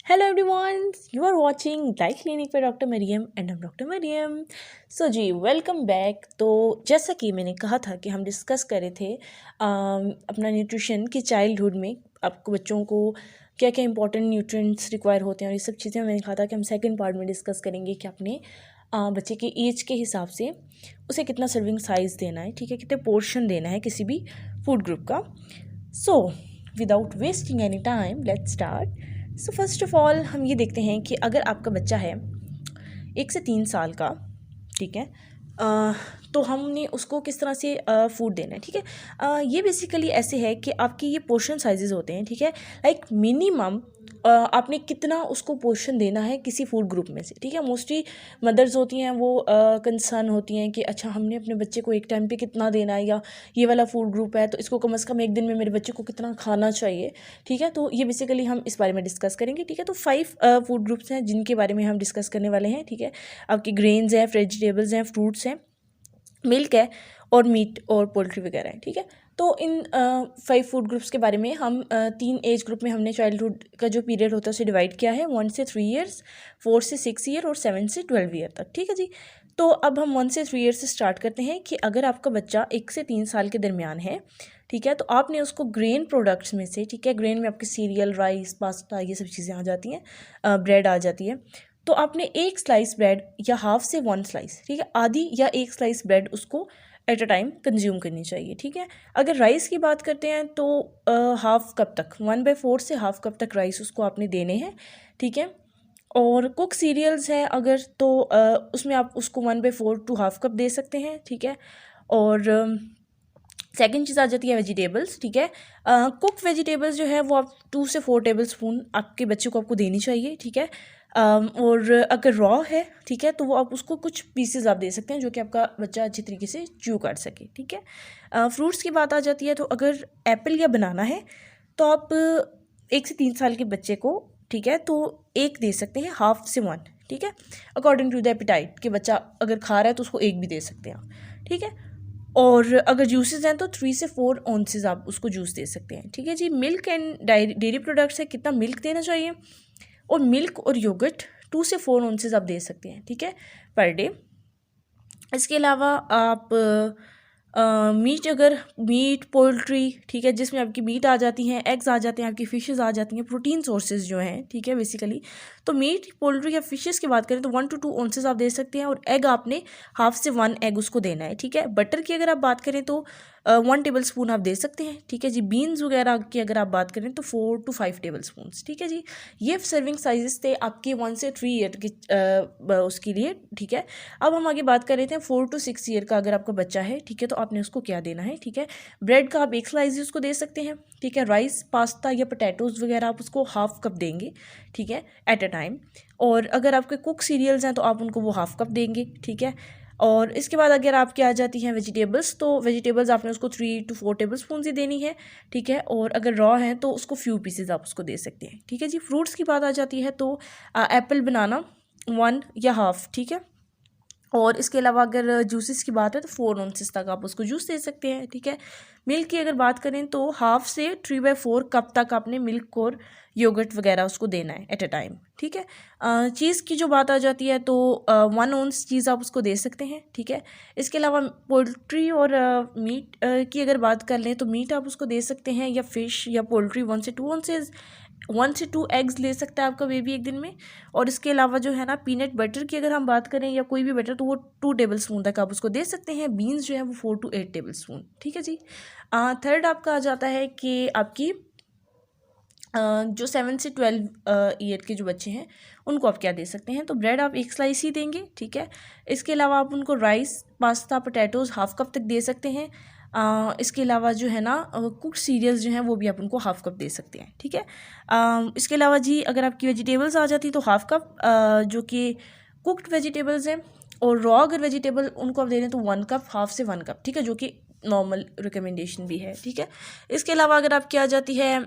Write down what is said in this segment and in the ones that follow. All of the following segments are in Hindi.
Hello everyone, you are watching Life Clinic by doctor Mariam and I'm doctor Mariam. So जी वेलकम बैक। तो जैसा कि मैंने कहा था कि हम डिस्कस कर रहे थे अपना न्यूट्रिशन की चाइल्डहुड में आपको बच्चों को क्या क्या इंपॉर्टेंट न्यूट्रिएंट्स रिक्वायर होते हैं और ये सब चीज़ें मैंने कहा था कि हम सेकंड पार्ट में डिस्कस करेंगे कि अपने बच्चे के एज के हिसाब से उसे कितना सर्विंग साइज़ देना है, ठीक है, कितने पोर्शन देना है किसी भी फूड ग्रुप का। So without wasting any time let's start. So first of all हम ये देखते हैं कि अगर आपका बच्चा है 1 से 3 साल का, ठीक है, तो हमने उसको किस तरह से फूड देना है, ठीक है। ये बेसिकली ऐसे है कि आपके ये पोर्शन साइजेस होते हैं, ठीक है। लाइक मिनिमम आपने कितना उसको पोर्शन देना है किसी फूड ग्रुप में से, ठीक है। मोस्टली मदर्स होती हैं वो कंसर्न होती हैं कि अच्छा हमने अपने बच्चे को एक टाइम पे कितना देना है, या ये वाला फूड ग्रुप है तो इसको कम से कम एक दिन में मेरे बच्चे को कितना खाना चाहिए, ठीक है। तो ये बेसिकली हम इस बारे में डिस्कस करेंगे, ठीक है। तो 5 फूड ग्रुप्स हैं जिनके बारे में हम डिस्कस करने वाले हैं, ठीक है। आपके ग्रेन्स हैं, वेजिटेबल्स हैं, फ्रूट्स हैं, मिल्क है और मीट और पोल्ट्री वगैरह है, ठीक है। तो इन 5 फूड ग्रुप्स के बारे में हम 3 एज ग्रुप में हमने चाइल्डहुड का जो पीरियड होता है उसे डिवाइड किया है, 1 से 3 ईयर्स, 4 से 6 ईयर और 7 से 12 ईयर तक, ठीक है जी। तो अब हम 1 से 3 ईयर से स्टार्ट करते हैं कि अगर आपका बच्चा 1 से 3 साल के दरमियान है, ठीक है, तो आपने उसको ग्रेन प्रोडक्ट्स में से, ठीक है, ग्रेन में आपके सीरियल, राइस, पास्ता, ये सब चीज़ें आ जाती हैं, ब्रेड आ जाती है, तो आपने एक स्लाइस ब्रेड या हाफ से 1 स्लाइस, ठीक है, आधी या एक स्लाइस ब्रेड उसको एट अ टाइम कंज्यूम करनी चाहिए, ठीक है। अगर राइस की बात करते हैं तो हाफ कप तक, 1/4 से हाफ कप तक राइस उसको आपने देने हैं, ठीक है। और कुक सीरियल्स है अगर तो उसमें आप उसको 1/4 टू हाफ कप दे सकते हैं, ठीक है। और सेकेंड चीज़ आ जाती है वेजिटेबल्स, ठीक है। कुक वेजिटेबल्स जो है वो आप 2 से 4 टेबल स्पून आपके बच्चे को आपको देनी चाहिए, ठीक है। और अगर रॉ है, ठीक है, तो वो आप उसको कुछ पीसेस आप दे सकते हैं जो कि आपका बच्चा अच्छी तरीके से च्यू कर सके, ठीक है। फ्रूट्स की बात आ जाती है तो अगर एप्पल या बनाना है तो आप 1 से 3 साल के बच्चे को, ठीक है, तो एक दे सकते हैं, हाफ से 1, ठीक है, अकॉर्डिंग टू द एपिटाइट कि बच्चा अगर खा रहा है तो उसको एक भी दे सकते हैं आप, ठीक है। और अगर जूसेस हैं तो 3 से 4 ऑन्सेस आप उसको जूस दे सकते हैं, ठीक है जी। मिल्क एंड डेयरी प्रोडक्ट्स है, कितना मिल्क देना चाहिए, और मिल्क और योगर्ट 2 से 4 ऑन्सेस आप दे सकते हैं, ठीक है, पर डे। इसके अलावा आप मीट, अगर मीट, पोल्ट्री, ठीक है, जिसमें आपकी मीट आ जाती हैं, एग्स आ जाते हैं, आपकी फ़िशेज़ आ जाती हैं, प्रोटीन सोर्सेज जो हैं, ठीक है, बेसिकली। तो मीट, पोल्ट्री या फिशेज़ की बात करें तो 1 to 2 ऑन्सेस आप दे सकते हैं, और एग आपने हाफ से 1 एग उसको देना है, ठीक है। बटर की अगर आप बात करें तो 1 टेबल स्पून आप दे सकते हैं, ठीक है जी। बीन्स वगैरह की अगर आप बात करें तो 4 to 5 टेबल स्पून, ठीक है जी। ये सर्विंग साइजेस थे आपके 1 से 3 ईयर की उसके लिए, ठीक है। अब हम आगे बात कर रहे थे 4 to 6 ईयर का अगर आपका बच्चा है, ठीक है, तो आपने उसको क्या देना है, ठीक है। ब्रेड का आप एक स्लाइस उसको दे सकते हैं, ठीक है। राइस, पास्ता या पोटैटोज़ वगैरह आप उसको हाफ कप देंगे, ठीक है, एट अ टाइम। और अगर आपके कुक सीरियल्स हैं तो आप उनको वो हाफ कप देंगे, ठीक है। और इसके बाद अगर आपके आ जाती हैं वेजिटेबल्स, तो वेजिटेबल्स आपने उसको 3 to 4 टेबल स्पून ही देनी है, ठीक है। और अगर रॉ हैं तो उसको फ्यू पीसेज आप उसको दे सकते हैं, ठीक है जी। फ्रूट्स की बात आ जाती है तो एप्पल, बनाना 1 या हाफ, ठीक है। और इसके अलावा अगर जूसेस की बात है तो 4 ऑन्सेस तक आप उसको जूस दे सकते हैं, ठीक है। मिल्क की अगर बात करें तो हाफ से 3/4 कप तक आपने मिल्क और योगर्ट वगैरह उसको देना है एट अ टाइम, ठीक है। चीज़ की जो बात आ जाती है तो 1 ऑन्स चीज़ आप उसको दे सकते हैं, ठीक है। इसके अलावा पोल्ट्री और मीट की अगर बात कर लें तो मीट आप उसको दे सकते हैं, या फ़िश या पोल्ट्री 1 से 2 ऑन्सेस, 1 से 2 एग्स ले सकता है आपका बेबी एक दिन में। और इसके अलावा जो है ना, पीनट बटर की अगर हम बात करें या कोई भी बटर, तो वो 2 टेबल स्पून तक आप उसको दे सकते हैं। बीन्स जो है वो 4 to 8 टेबल स्पून, ठीक है जी। थर्ड आपका आ जाता है कि आपकी जो 7 से 12 ईयर के जो बच्चे हैं उनको आप क्या दे सकते हैं, तो ब्रेड आप एक स्लाइस ही देंगे, ठीक है। इसके अलावा आप उनको rice, pasta, potatoes half cup तक दे सकते हैं। इसके अलावा जो है ना, कुक सीरियल्स जो हैं वो भी आप उनको हाफ कप दे सकते हैं, ठीक है। इसके अलावा जी अगर आपकी वेजिटेबल्स आ जाती तो हाफ कप, जो कि कुक्ड वेजिटेबल्स हैं, और रॉ अगर वेजिटेबल उनको आप दे दें तो 1 कप, हाफ से 1 कप, ठीक है, जो कि नॉर्मल रिकमेंडेशन भी है, ठीक है। इसके अलावा अगर आपकी आ जाती है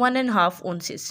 1.5 ounces،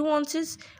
2 ounces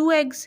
2 eggs،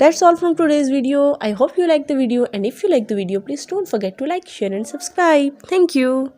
that's all from today's video. I hope you like the video, and if you like the video, please don't forget to like, share and subscribe. Thank you.